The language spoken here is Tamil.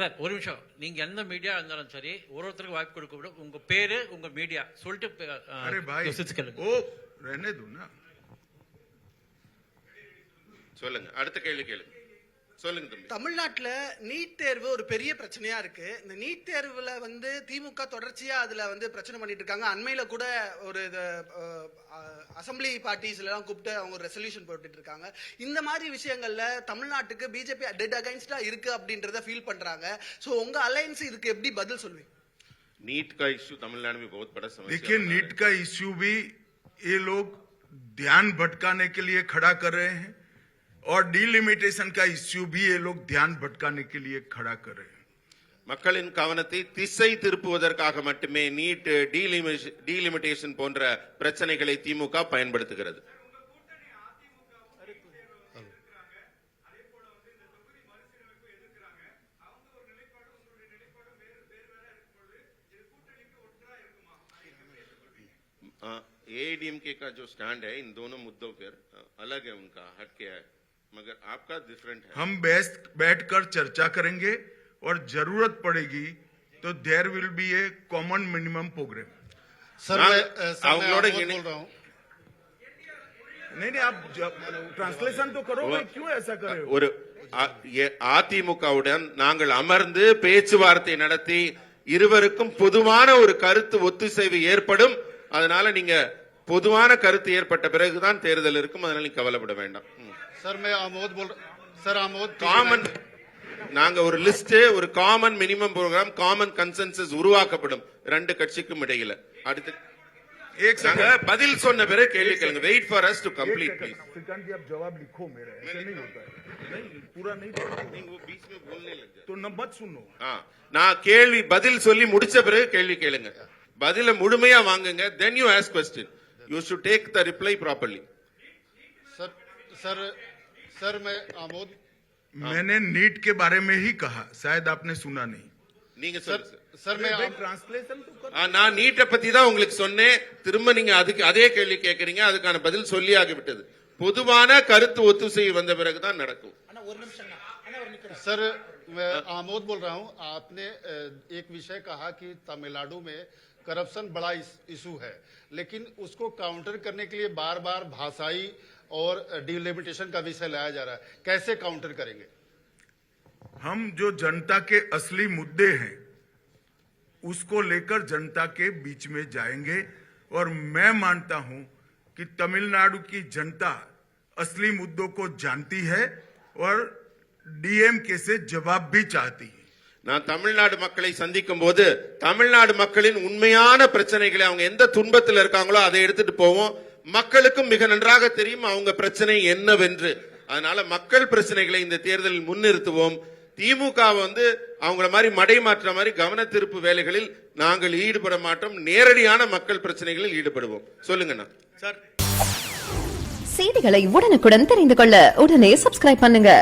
சார் ஒரு நிமிஷம், நீங்க எந்த மீடியா இருந்தாலும் சரி ஒருத்தருக்கு வாய்ப்பு கொடுக்க விட உங்க பேரு உங்க மீடியா சொல்லிட்டு சொல்லுங்க. அடுத்த கேள்வி கேளுங்க. சொல்லுங்க தம்பி. தமிழ்நாட்டுல நீட் தேர்வு ஒரு பெரிய பிரச்சனையா இருக்கு. இந்த நீட் தேர்வுல திமுக தொடர்ச்சியா அதுல பிரச்சனை பண்ணிட்டு இருக்காங்க. அண்மையில கூட ஒரு அசம்பிளி பார்ட்டிஸ்ல எல்லாம் கூப்பிட்டு அவங்க ஒரு ரெசல்யூஷன் போட்டுட்டு இருக்காங்க. இந்த மாதிரி விஷயங்கள்ல தமிழ்நாட்டுக்கு பிஜேபி டெட் அகைன்ஸ்டா இருக்கு அப்படின்றத ஃபீல் பண்றாங்க. சோ உங்க அலையன்ஸ் இதுக்கு எப்படி பதில் சொல்வீங்க? नीट का इश्यू तमिलनाडु में बहुत बड़ा समस्या। देखिए, नीट का इश्यू भी ये लोग ध्यान भटकाने के लिए खड़ा कर रहे हैं और डीलिमिटेशन का इश्यू भी ये लोग ध्यान भटकाने के लिए खड़ा कर रहे हैं. மக்களின் கவனத்தை திசை திருப்புவதற்காக மட்டுமே நீட் டீலிமிட்டேஷன் போன்ற பிரச்சனைகளை திமுக பயன்படுத்துகிறது. एआईडीएमके का जो स्टैंड है इन दोनों मुद्दों पर अलग है, उनका हटके है, मगर आपका डिफरेंट है. हम बैठकर चर्चा करेंगे और जरूरत पड़ेगी तो there will be a common minimum program. Sir मैं बोल रहा हूं. नहीं, आप ट्रांसलेशन तो करो. क्यों ऐसा कर रहे हो? ஒரு அதிமுகவுடன் நாங்கள் அமர்ந்து பேச்சுவார்த்தை நடத்தி இருவருக்கும் பொதுவான ஒரு கருத்து ஒத்துசைவு ஏற்படும். அதனால நீங்க பொதுவான கருத்து ஏற்பட்ட பிறகுதான் தேர்தல் இருக்கும். அதனால நீங்க கவலைப்பட வேண்டாம். सर मैं आमोद बोल सर आमोद காமன் நாங்க ஒரு லிஸ்ட், ஒரு common minimum program, common consensus உருவாக்கப்படும் ரெண்டு கட்சிக்கும் இடையில. அடுத்து நாங்க பதில் சொன்ன பிறகு கேள்வி கேளுங்க. Wait for us to complete please. Shrikant ji, आप जवाब लिखो मेरा. ऐसे नहीं होता है. नहीं, पूरा नहीं நீங்க बीच में बोलने लग जाए तो न मत सुनो. நான் கேள்வி பதில் சொல்லி முடிச்ச பிறகு கேள்வி கேளுங்க. பதில முழுமையா வாங்குங்க. then you ask question. you should take the reply properly. Sir मैं आमोद मैंने नीट के बारे में ही कहा, शायद आपने सुना नहीं. நீங்க சொல்லுங்க. सर मैं ट्रांसलेशन तो कर. நான் நீட்டை பத்தி தான் உங்களுக்கு சொன்னேன். திரும்ப நீங்க அதுக்கு அதே கேள்வி கேட்கறீங்க. அதுக்கான பதில் சொல்லி ஆகிவிட்டது. பொதுவான கருத்து ஒத்துசைவு வந்த பிறகுதான் நடக்கும். सर मैं आमोद बोल रहा हूं. आपने एक विषय कहा कि तमिलनाडु में करप्शन बड़ा इशू है, लेकिन उसको काउंटर करने के लिए बार बार भाषाई और डिलिमिटेशन का विषय लाया जा रहा है. कैसे काउंटर करेंगे? हम जो जनता के असली मुद्दे हैं उसको लेकर जनता के बीच में जाएंगे और मैं मानता हूं कि तमिलनाडु की जनता असली मुद्दों को जानती है और डीएमके से जवाब भी चाहती है. நான் தமிழ்நாடு மக்களை சந்திக்கும் போது தமிழ்நாடு மக்களின் உண்மையான பிரச்சனைகளை, அவங்க எந்த துன்பத்தில் இருக்காங்களோ அதை எடுத்துட்டு போவோம். மக்களுக்கும் மிக நன்றாக தெரியும் அவங்க பிரச்சனை என்னவென்று. அதனால மக்கள் பிரச்சனைகளை இந்த தேர்தலில் முன்னிறுத்துவோம். திமுக அவங்கள மாதிரி மடை மாற்ற மாதிரி கவன திருப்பு வேலைகளில் நாங்கள் ஈடுபட மாட்டோம். நேரடியான மக்கள் பிரச்சனைகளில் ஈடுபடுவோம். சொல்லுங்கண்ணா. செய்திகளை உடனுக்குடன் தெரிந்து கொள்ள உடனே சப்ஸ்கிரைப் பண்ணுங்க.